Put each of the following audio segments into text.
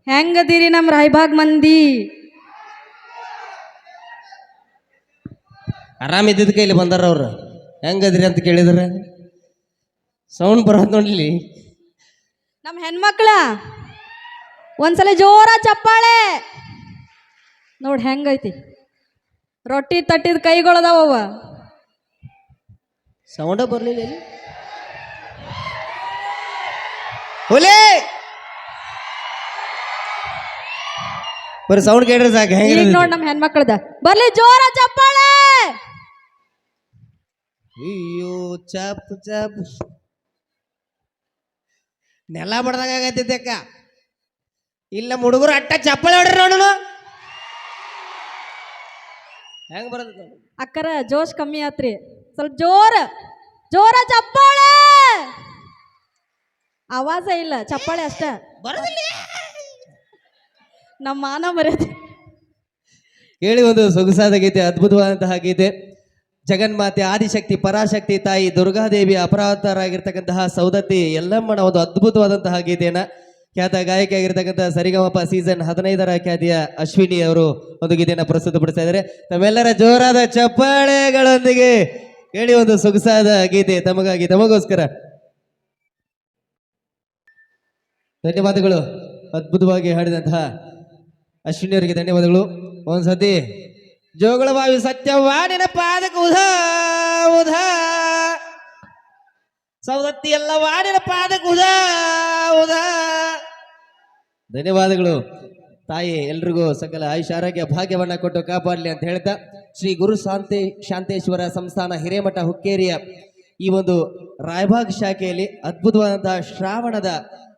ಹೆಂಗದಿರಿ ನಮ್ಮ ರಾಯಬಾಗ್ ಮಂದಿ? ಆರಾಮಿದ್ದ ಕೈಲಿ ಬಂದಾರ ಅವ್ರು. ಹೆಂಗದ್ರಿ ಅಂತ ಕೇಳಿದ್ರ ಸೌಂಡ್ ಬರೋದು ನೋಡ್ಲಿ. ನಮ್ಮ ಹೆಣ್ಮಕ್ಳ ಒಂದ್ಸಲ ಜೋರ ಚಪ್ಪಾಳೆ ನೋಡಿ ಹೆಂಗೈತಿ. ರೊಟ್ಟಿ ತಟ್ಟಿದ ಕೈಗಳದಾವ. ಸೌಂಡ ಬರ್ಲಿಲ್ಲ ಹುಲಿ ಬರೀ ಸೌಂಡ್ ಕೇಳ್ರಿ ಸಾಕು. ಹೆಂಗ ನೋಡಿ ನಮ್ಮ ಹೆಣ್ಮಕ್ಳದ ಬರ್ಲಿ ಜೋರ ಚಪ್ಪಾಳೆ. ಅಯ್ಯೋ ಚಪ್ ಚಪ್ ನೆಲ ಬಡ್ದಾಗ ಆಗತ್ತೈತೆ ಅಕ್ಕ. ಇಲ್ಲ ಹುಡುಗರು ಅಟ್ಟ ಚಪ್ಪಾಳೆ ಹೊಡ್ರಿ ನೋಡೋಣ ಹೆಂಗ ಬರ್ತದ. ಅಕ್ಕರ ಜೋಶ್ ಕಮ್ಮಿ ಆತ್ರಿ, ಸ್ವಲ್ಪ ಜೋರ ಜೋರ ಚಪ್ಪಾಳೆ. ಆವಾಜ ಇಲ್ಲ, ಚಪ್ಪಾಳೆ ಅಷ್ಟ. ನಮ್ಮ ಮಾನ ಮರ್ಯಾದೆ ಕೇಳಿ ಒಂದು ಸೊಗಸಾದ ಗೀತೆ, ಅದ್ಭುತವಾದಂತಹ ಗೀತೆ. ಜಗನ್ಮಾತೆ ಆದಿಶಕ್ತಿ ಪರಾಶಕ್ತಿ ತಾಯಿ ದುರ್ಗಾದೇವಿ ಅಪರಾಧರಾಗಿರ್ತಕ್ಕಂತಹ ಸೌದತ್ತಿ ಎಲ್ಲಮ್ಮನ ಒಂದು ಅದ್ಭುತವಾದಂತಹ ಗೀತೆಯನ್ನ ಖ್ಯಾತ ಗಾಯಕಿ ಆಗಿರ್ತಕ್ಕಂತಹ ಸರಿಗಮಪ ಸೀಸನ್ 15ರ ಖ್ಯಾತಿಯ ಅಶ್ವಿನಿ ಅವರು ಒಂದು ಗೀತೆಯನ್ನು ಪ್ರಸ್ತುತಪಡಿಸ್ತಾ ಇದ್ದಾರೆ. ತಮ್ಮೆಲ್ಲರ ಜೋರಾದ ಚಪ್ಪಾಳೆಗಳೊಂದಿಗೆ ಕೇಳಿ ಒಂದು ಸೊಗಸಾದ ಗೀತೆ ತಮಗಾಗಿ, ತಮಗೋಸ್ಕರ. ಧನ್ಯವಾದಗಳು. ಅದ್ಭುತವಾಗಿ ಹಾಡಿದಂತಹ ಅಶ್ವಿನಿ ಅವರಿಗೆ ಧನ್ಯವಾದಗಳು. ಒಂದ್ಸತಿ ಜೋಗಳವಾಯು ಸತ್ಯವಾಣಿನ ಪಾದಕ ಉಧಾ ಉಧಾ ಸೌದತ್ತಿ ಎಲ್ಲ ವಾಣಿನ ಪಾದಕ ಉಧಾ ಉಧಾ. ಧನ್ಯವಾದಗಳು. ತಾಯಿ ಎಲ್ರಿಗೂ ಸಕಲ ಆಯುಷ ಆರೋಗ್ಯ ಭಾಗ್ಯವನ್ನ ಕೊಟ್ಟು ಕಾಪಾಡಲಿ ಅಂತ ಹೇಳ್ತಾ, ಶ್ರೀ ಗುರು ಶಾಂತೇಶ್ವರ ಸಂಸ್ಥಾನ ಹಿರೇಮಠ ಹುಕ್ಕೇರಿಯ ಈ ಒಂದು ರಾಯಬಾಗ್ ಶಾಖೆಯಲ್ಲಿ ಅದ್ಭುತವಾದಂತಹ ಶ್ರಾವಣದ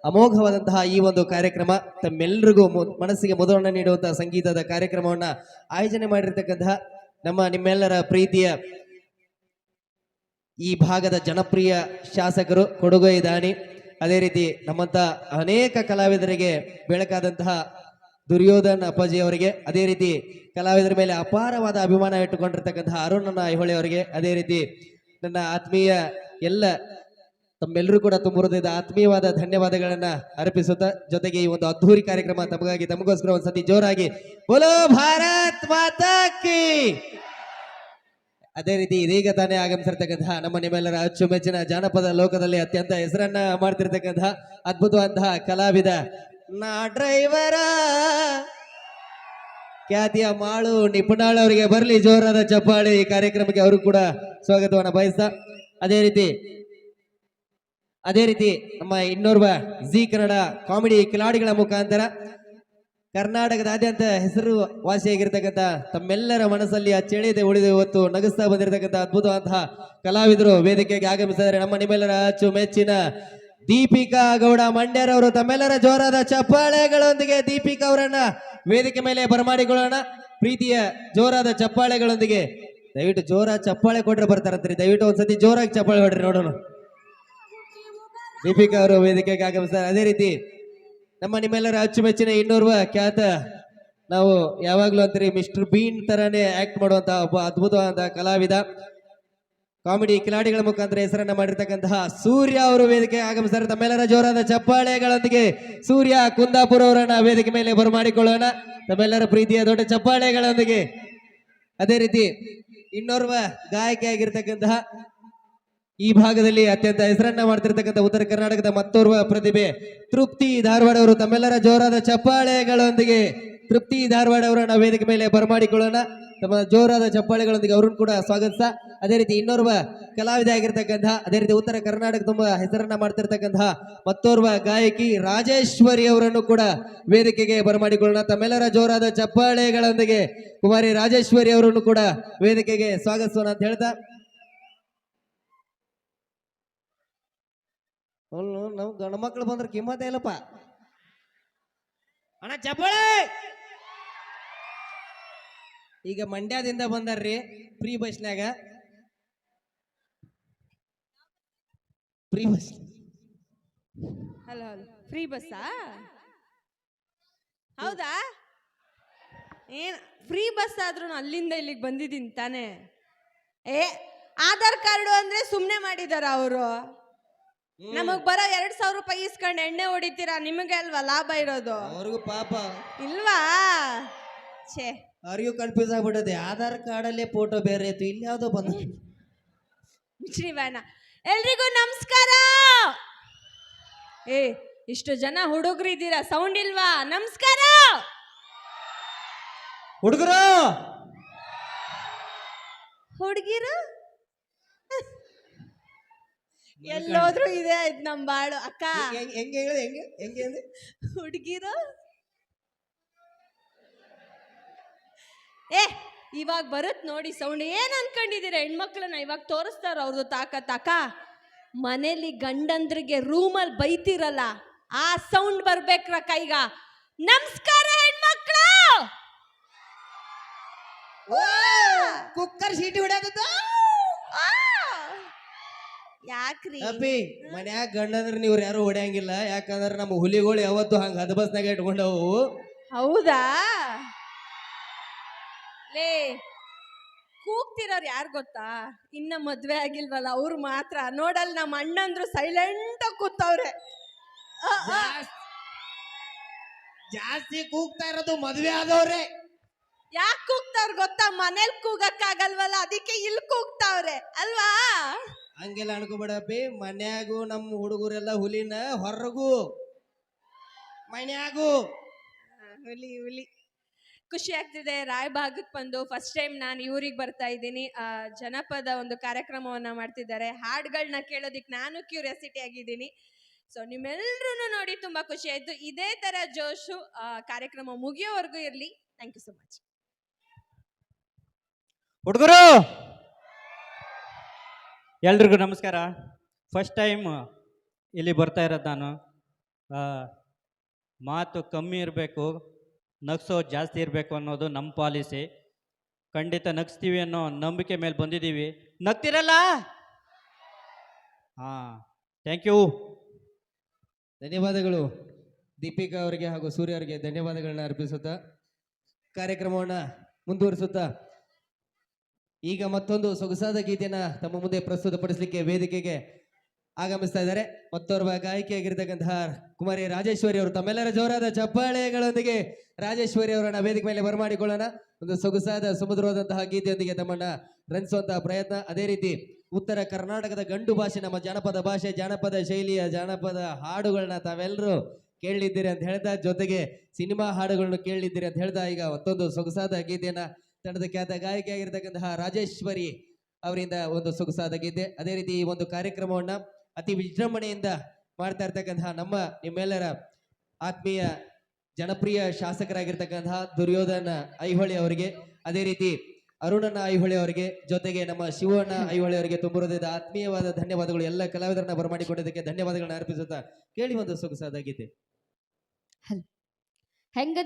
ಅಮೋಘವಾದಂತಹ ಈ ಒಂದು ಕಾರ್ಯಕ್ರಮ ತಮ್ಮೆಲ್ಲರಿಗೂ ಮನಸ್ಸಿಗೆ ಮುದವನ್ನು ನೀಡುವಂತಹ ಸಂಗೀತದ ಕಾರ್ಯಕ್ರಮವನ್ನ ಆಯೋಜನೆ ಮಾಡಿರ್ತಕ್ಕಂತಹ ನಿಮ್ಮೆಲ್ಲರ ಪ್ರೀತಿಯ ಈ ಭಾಗದ ಜನಪ್ರಿಯ ಶಾಸಕರು ಕೊಡುಗೈ ದಾನಿ, ಅದೇ ರೀತಿ ನಮ್ಮಂತ ಅನೇಕ ಕಲಾವಿದರಿಗೆ ಬೆಳಕಾದಂತಹ ದುರ್ಯೋಧನ್ ಅಪ್ಪಾಜಿ ಅವರಿಗೆ, ಅದೇ ರೀತಿ ಕಲಾವಿದರ ಮೇಲೆ ಅಪಾರವಾದ ಅಭಿಮಾನ ಇಟ್ಟುಕೊಂಡಿರ್ತಕ್ಕಂತಹ ಅರುಣ್ ಐಹೊಳೆ ಅವರಿಗೆ, ಅದೇ ರೀತಿ ನನ್ನ ಆತ್ಮೀಯ ಎಲ್ಲ ತಮ್ಮೆಲ್ಲರೂ ಕೂಡ ತುಂಬ ಹೃದಯದ ಆತ್ಮೀಯವಾದ ಧನ್ಯವಾದಗಳನ್ನ ಅರ್ಪಿಸುತ್ತಾ, ಜೊತೆಗೆ ಈ ಒಂದು ಅದ್ಧೂರಿ ಕಾರ್ಯಕ್ರಮ ತಮಗಾಗಿ ತಮಗೋಸ್ಕರ ಒಂದ್ಸತಿ ಜೋರಾಗಿ ಬೋಲೋ ಭಾರತ್ ಮಾತಾ ಕಿ. ಅದೇ ರೀತಿ ಇದೀಗ ತಾನೇ ಆಗಮಿಸಿರ್ತಕ್ಕಂತಹ ನಿಮ್ಮೆಲ್ಲರ ಅಚ್ಚುಮೆಚ್ಚಿನ ಜಾನಪದ ಲೋಕದಲ್ಲಿ ಅತ್ಯಂತ ಹೆಸರನ್ನ ಮಾಡ್ತಿರ್ತಕ್ಕಂತಹ ಅದ್ಭುತವಾದಂತಹ ಕಲಾವಿದ ನಾ ಡ್ರೈವರ ಖ್ಯಾತಿಯ ಮಾಳು ನಿಪುಣಾಳ್ ಅವರಿಗೆ ಬರಲಿ ಜೋರಾದ ಚಪ್ಪಾಳೆ. ಈ ಕಾರ್ಯಕ್ರಮಕ್ಕೆ ಅವರು ಕೂಡ ಸ್ವಾಗತವನ್ನ ಬಯಸ್ತಾ, ಅದೇ ರೀತಿ ನಮ್ಮ ಇನ್ನೋರ್ವ ಜಿ ಕನ್ನಡ ಕಾಮಿಡಿ ಕಿಲಾಡಿಗಳ ಮುಖಾಂತರ ಕರ್ನಾಟಕದಾದ್ಯಂತ ಹೆಸರು ವಾಸಿಯಾಗಿರ್ತಕ್ಕಂಥ ತಮ್ಮೆಲ್ಲರ ಮನಸ್ಸಲ್ಲಿ ಅಚ್ಚಳಿಯದೆ ಉಳಿದು ಇವತ್ತು ನಗಿಸ್ತಾ ಬಂದಿರತಕ್ಕಂಥ ಅದ್ಭುತವಾದಂತಹ ಕಲಾವಿದರು ವೇದಿಕೆಗೆ ಆಗಮಿಸಿದ್ದಾರೆ. ನಿಮ್ಮೆಲ್ಲರ ಅಚ್ಚು ಮೆಚ್ಚಿನ ದೀಪಿಕಾ ಗೌಡ ಮಂಡ್ಯರವರು. ತಮ್ಮೆಲ್ಲರ ಜೋರಾದ ಚಪ್ಪಾಳೆಗಳೊಂದಿಗೆ ದೀಪಿಕಾ ಅವರನ್ನ ವೇದಿಕೆ ಮೇಲೆ ಬರಮಾಡಿಕೊಳ್ಳೋಣ. ಪ್ರೀತಿಯ ಜೋರಾದ ಚಪ್ಪಾಳೆಗಳೊಂದಿಗೆ ದಯವಿಟ್ಟು ಜೋರ ಚಪ್ಪಾಳೆ ಕೊಟ್ರೆ ಬರ್ತಾರಂತ್ರಿ. ದಯವಿಟ್ಟು ಒಂದ್ಸತಿ ಜೋರಾಗಿ ಚಪ್ಪಾಳೆ ಹೊಡ್ರಿ ನೋಡೋಣ. ದೀಪಿಕಾ ಅವರು ವೇದಿಕೆಗೆ ಆಗಮಿಸ್ತಾರೆ. ಅದೇ ರೀತಿ ನಿಮ್ಮೆಲ್ಲರ ಅಚ್ಚುಮೆಚ್ಚಿನ ಇನ್ನೋರ್ವ ಖ್ಯಾತ, ನಾವು ಯಾವಾಗ್ಲೂ ಅಂತೀರಿ ಮಿಸ್ಟರ್ ಬೀನ್ ತರಾನೇ ಆಕ್ಟ್ ಮಾಡುವಂತಹ ಒಬ್ಬ ಅದ್ಭುತವಾದಂತಹ ಕಲಾವಿದ, ಕಾಮಿಡಿ ಕಿಲಾಡಿಗಳ ಮುಖಾಂತರ ಹೆಸರನ್ನ ಮಾಡಿರ್ತಕ್ಕಂತಹ ಸೂರ್ಯ ಅವರು ವೇದಿಕೆ ಆಗಮಿಸ್ತಾರೆ. ತಮ್ಮೆಲ್ಲರ ಜೋರಾದ ಚಪ್ಪಾಳೆಗಳೊಂದಿಗೆ ಸೂರ್ಯ ಕುಂದಾಪುರ ಅವರನ್ನ ವೇದಿಕೆ ಮೇಲೆ ಬರಮಾಡಿಕೊಳ್ಳೋಣ ತಮ್ಮೆಲ್ಲರ ಪ್ರೀತಿಯ ದೊಡ್ಡ ಚಪ್ಪಾಳೆಗಳೊಂದಿಗೆ. ಅದೇ ರೀತಿ ಇನ್ನೋರ್ವ ಗಾಯಕಿ ಆಗಿರ್ತಕ್ಕಂತಹ ಈ ಭಾಗದಲ್ಲಿ ಅತ್ಯಂತ ಹೆಸರನ್ನ ಮಾಡ್ತಿರ್ತಕ್ಕಂಥ ಉತ್ತರ ಕರ್ನಾಟಕದ ಮತ್ತೋರ್ವ ಪ್ರತಿಭೆ ತೃಪ್ತಿ ಧಾರವಾಡ ಅವರು. ತಮ್ಮೆಲ್ಲರ ಜೋರಾದ ಚಪ್ಪಾಳೆಗಳೊಂದಿಗೆ ತೃಪ್ತಿ ಧಾರವಾಡ ಅವರನ್ನ ವೇದಿಕೆ ಮೇಲೆ ಬರಮಾಡಿಕೊಳ್ಳೋಣ ತಮ್ಮ ಜೋರಾದ ಚಪ್ಪಾಳೆಗಳೊಂದಿಗೆ ಅವ್ರನ್ನ ಕೂಡ ಸ್ವಾಗತಿಸ. ಅದೇ ರೀತಿ ಇನ್ನೋರ್ವ ಕಲಾವಿದ ಆಗಿರ್ತಕ್ಕಂತಹ, ಅದೇ ರೀತಿ ಉತ್ತರ ಕರ್ನಾಟಕ ತುಂಬಾ ಹೆಸರನ್ನ ಮಾಡ್ತಿರ್ತಕ್ಕಂತಹ ಮತ್ತೋರ್ವ ಗಾಯಕಿ ರಾಜೇಶ್ವರಿ ಅವರನ್ನು ಕೂಡ ವೇದಿಕೆಗೆ ಬರಮಾಡಿಕೊಳ್ಳೋಣ ತಮ್ಮೆಲ್ಲರ ಜೋರಾದ ಚಪ್ಪಾಳೆಗಳೊಂದಿಗೆ ಕುಮಾರಿ ರಾಜೇಶ್ವರಿ ಅವರನ್ನು ಕೂಡ ವೇದಿಕೆಗೆ ಸ್ವಾಗತಿಸೋಣ ಅಂತ ಹೇಳ್ತಾ, ನಾವು ಗಂಡು ಮಕ್ಕಳು ಬಂದ್ರೆ ಕಿಮ್ಮತ್ತ ಇಲ್ಲಪ್ಪ ಅಣ್ಣ ಚಪ್ಪಾಳೆ. ಈಗ ಮಂಡ್ಯದಿಂದ ಬಂದಾರ್ರಿ ಫ್ರೀ ಬಸ್ನ್ಯಾಗ. ಫ್ರೀ ಬಸ್ ಹಲೋ ಫ್ರೀ ಬಸ್ಸಾ? ಹೌದಾ? ಏನ್ ಫ್ರೀ ಬಸ್ ಆದ್ರೂ ಅಲ್ಲಿಂದ ಇಲ್ಲಿಗೆ ಬಂದಿದ್ದೀನಿ ತಾನೇ. ಆಧಾರ್ ಕಾರ್ಡು ಅಂದ್ರೆ ಸುಮ್ಮನೆ ಮಾಡಿದಾರ ಅವರು. ನಮಗ್ ಬರೋ 2,000 ರೂಪಾಯಿ ಇಸ್ಕೊಂಡು ಎಣ್ಣೆ ಹೊಡಿತೀರಾ, ನಿಮಗೆ ಅಲ್ವಾ ಲಾಭ ಇರೋದು? ಅವ್ರಿಗೂ ಪಾಪ ಇಲ್ವಾ? ಛೇ, ಅವ್ರಿಗೂ ಕನ್ಫ್ಯೂಸ್ ಆಗ್ಬಿಟ್ಟದೆ. ಆಧಾರ್ ಕಾರ್ಡಲ್ಲೇ ಫೋಟೋ ಬೇರೆ ಇತ್ತು, ಇಲ್ಲಿ ಯಾವ್ದೋ ಬಂದ. ಶ್ರೀವಾಣ, ಎಲ್ರಿಗೂ ನಮಸ್ಕಾರ. ಏ, ಇಷ್ಟು ಜನ ಹುಡುಗರಿದ್ದೀರಾ, ಸೌಂಡ್ ಇಲ್ವಾ? ನಮಸ್ಕಾರ ಹುಡುಗರು. ಹುಡುಗಿರು ಎಲ್ಲೋದ್ರು ಇದೆ ಆಯ್ತು ನಮ್ ಬಾಳು. ಅಕ್ಕ, ಹೆಂಗೆ ಹೇಳಿ, ಹೆಂಗೆ ಹೆಂಗೆ ಅಂದ್ರೆ ಹುಡುಗಿರು ಏ ಇವಾಗ ಬರುತ್ ನೋಡಿ ಸೌಂಡ್. ಏನ್ ಅನ್ಕೊಂಡಿದೀರ? ಹೆಣ್ಮಕ್ಳನ್ನ ಇವಾಗ ತೋರಿಸ್ತಾರ ಅವ್ರದ್ದು ತಾಕತ್. ಅಕ್ಕ, ಮನೇಲಿ ಗಂಡಂದ್ರಿಗೆ ರೂಮಲ್ಲಿ ಬೈತಿರಲ್ಲ, ಆ ಸೌಂಡ್ ಬರ್ಬೇಕ್ರ ಕೈಗ. ನಮಸ್ಕಾರ ಹೆಣ್ಮಕ್ಳು. ಕುಕ್ಕರ್ ಸೀಟಿ ಹೊಡ್ಯಾಕತ್ತ. ಯಾಕ್ರಿ? ಅಪ್ಪಿ, ಮನ್ಯಾಗ ಗಂಡಂದ್ರ ನೀವ್ರು ಯಾರು ಹೊಡ್ಯಾಂಗಿಲ್ಲ. ಯಾಕಂದ್ರ ನಮ್ಮ ಹುಲಿಗಳು ಯಾವತ್ತು ಹಂಗ ಹದಬಸ್ನಾಗ ಇಟ್ಕೊಂಡವು. ಹೌದಾ? ಲೇ, ಕೂಗ್ತಿರೋರು ಯಾರು ಗೊತ್ತಾ? ಇನ್ನ ಮದ್ವೆ ಆಗಿಲ್ವಲ್ಲ ಅವ್ರು ಮಾತ್ರ. ನೋಡಲ್ ನಮ್ಮ ಅಣ್ಣಂದ್ರು ಸೈಲೆಂಟ್ ಆಗಿ ಕೂತವ್ರೆ. ಜಾಸ್ತಿ ಕೂಗ್ತಾ ಇರೋದು ಮದ್ವೆ ಆದವ್ರೆ. ಯಾಕೆ ಕೂಗ್ತಾವ್ರ ಗೊತ್ತಾ? ಮನೇಲಿ ಕೂಗಕ್ಕಾಗಲ್ವಲ್ಲ, ಅದಕ್ಕೆ ಇಲ್ಲಿ ಕೂಗ್ತಾವ್ರೆ ಅಲ್ವಾ? ಹಂಗೆಲ್ಲ ಅನ್ಕೋಬೇಡಪ್ಪಿ. ಮನ್ಯಾಗು ನಮ್ಮ ಹುಡುಗರೆಲ್ಲ ಹುಲಿನ, ಹೊರಗೂ ಮನ್ಯಾಗು ಹುಲಿ ಹುಲಿ. ಖುಷಿ ಆಗ್ತಿದೆ ರಾಯಭಾಗಕ್ಕೆ ಬಂದು. ಫಸ್ಟ್ ಟೈಮ್ ನಾನು ಇವ್ರಿಗೆ ಬರ್ತಾ ಇದ್ದೀನಿ. ಜನಪದ ಒಂದು ಕಾರ್ಯಕ್ರಮವನ್ನ ಮಾಡ್ತಿದ್ದಾರೆ. ಹಾಡುಗಳನ್ನ ಕೇಳೋದಿಕ್ ನಾನು ಕ್ಯೂರಿಯಾಸಿಟಿ ಆಗಿದ್ದೀನಿ. ಸೊ ನಿಮ್ಮೆಲ್ರೂ ನೋಡಿ ತುಂಬಾ ಖುಷಿ ಆಯ್ತು. ಇದೇ ತರ ಜೋಶು ಕಾರ್ಯಕ್ರಮ ಮುಗಿಯೋವರೆಗೂ ಇರಲಿ. Thank you so much. ಹುಡುಗರು ಎಲ್ರಿಗೂ ನಮಸ್ಕಾರ. ಫಸ್ಟ್ ಟೈಮ್ ಇಲ್ಲಿ ಬರ್ತಾ ಇರೋದು ನಾನು. ಮಾತು ಕಮ್ಮಿ ಇರಬೇಕು, ನಗ್ಸೋ ಜಾಸ್ತಿ ಇರಬೇಕು ಅನ್ನೋದು ನಮ್ಮ ಪಾಲಿಸಿ. ಖಂಡಿತ ನಗಿಸ್ತೀವಿ ಅನ್ನೋ ನಂಬಿಕೆ ಮೇಲೆ ಬಂದಿದ್ದೀವಿ. ನಗ್ತಿರಲ್ಲ? ಹಾಂ, ಥ್ಯಾಂಕ್ ಯು. ಧನ್ಯವಾದಗಳು ದೀಪಿಕಾ ಅವರಿಗೆ ಹಾಗೂ ಸೂರ್ಯ ಅವರಿಗೆ ಧನ್ಯವಾದಗಳನ್ನ ಅರ್ಪಿಸುತ್ತಾ ಕಾರ್ಯಕ್ರಮವನ್ನು ಮುಂದುವರಿಸುತ್ತಾ ಈಗ ಮತ್ತೊಂದು ಸೊಗಸಾದ ಗೀತೆಯನ್ನ ತಮ್ಮ ಮುಂದೆ ಪ್ರಸ್ತುತಪಡಿಸಲಿಕ್ಕೆ ವೇದಿಕೆಗೆ ಆಗಮಿಸ್ತಾ ಇದ್ದಾರೆ. ಮತ್ತೋರ್ವ ಗಾಯಕಿಯಾಗಿರ್ತಕ್ಕಂತಹ ಕುಮಾರಿ ರಾಜೇಶ್ವರಿ ಅವರು. ತಮ್ಮೆಲ್ಲರ ಜೋರಾದ ಚಪ್ಪಾಳೆಗಳೊಂದಿಗೆ ರಾಜೇಶ್ವರಿ ಅವರನ್ನ ವೇದಿಕೆ ಮೇಲೆ ಬರಮಾಡಿಕೊಳ್ಳೋಣ. ಒಂದು ಸೊಗಸಾದ ಸುಮಧುರವಾದಂತಹ ಗೀತೆಯೊಂದಿಗೆ ತಮ್ಮನ್ನ ರಂಜಿಸುವಂತಹ ಪ್ರಯತ್ನ. ಅದೇ ರೀತಿ ಉತ್ತರ ಕರ್ನಾಟಕದ ಗಂಡು ಭಾಷೆ, ನಮ್ಮ ಜಾನಪದ ಭಾಷೆ, ಜಾನಪದ ಶೈಲಿಯ ಜಾನಪದ ಹಾಡುಗಳನ್ನ ತಾವೆಲ್ಲರೂ ಕೇಳಲಿದ್ದೀರಿ ಅಂತ ಹೇಳ್ತಾ, ಜೊತೆಗೆ ಸಿನಿಮಾ ಹಾಡುಗಳನ್ನು ಕೇಳಲಿದ್ದೀರಿ ಅಂತ ಹೇಳ್ತಾ, ಈಗ ಮತ್ತೊಂದು ಸೊಗಸಾದ ಗೀತೆಯನ್ನ ತಂಡದ ಖ್ಯಾತ ಗಾಯಕಿಯಾಗಿರ್ತಕ್ಕಂತಹ ರಾಜೇಶ್ವರಿ ಅವರಿಂದ ಒಂದು ಸೊಗಸಾದ ಗೀತೆ. ಅದೇ ರೀತಿ ಈ ಒಂದು ಕಾರ್ಯಕ್ರಮವನ್ನ ಅತಿ ವಿಜೃಂಭಣೆಯಿಂದ ಮಾಡ್ತಾ ಇರ್ತಕ್ಕಂತಹ ನಿಮ್ಮೆಲ್ಲರ ಆತ್ಮೀಯ ಜನಪ್ರಿಯ ಶಾಸಕರಾಗಿರ್ತಕ್ಕಂತಹ ದುರ್ಯೋಧನ ಐಹೊಳೆ ಅವರಿಗೆ, ಅದೇ ರೀತಿ ಅರುಣನ ಐಹೊಳೆ ಅವರಿಗೆ, ಜೊತೆಗೆ ನಮ್ಮ ಶಿವಣ್ಣ ಐಹೊಳೆ ಅವರಿಗೆ ತುಂಬ ಹೃದಯದ ಆತ್ಮೀಯವಾದ ಧನ್ಯವಾದಗಳು. ಎಲ್ಲ ಕಲಾವಿದರನ್ನ ಬರಮಾಡಿಕೊಂಡಿದ್ದಕ್ಕೆ ಧನ್ಯವಾದಗಳನ್ನ ಅರ್ಪಿಸುತ್ತಾ ಕೇಳಿ ಒಂದು ಸೊಗಸಾದ ಗೀತೆ. ಹೆಂಗ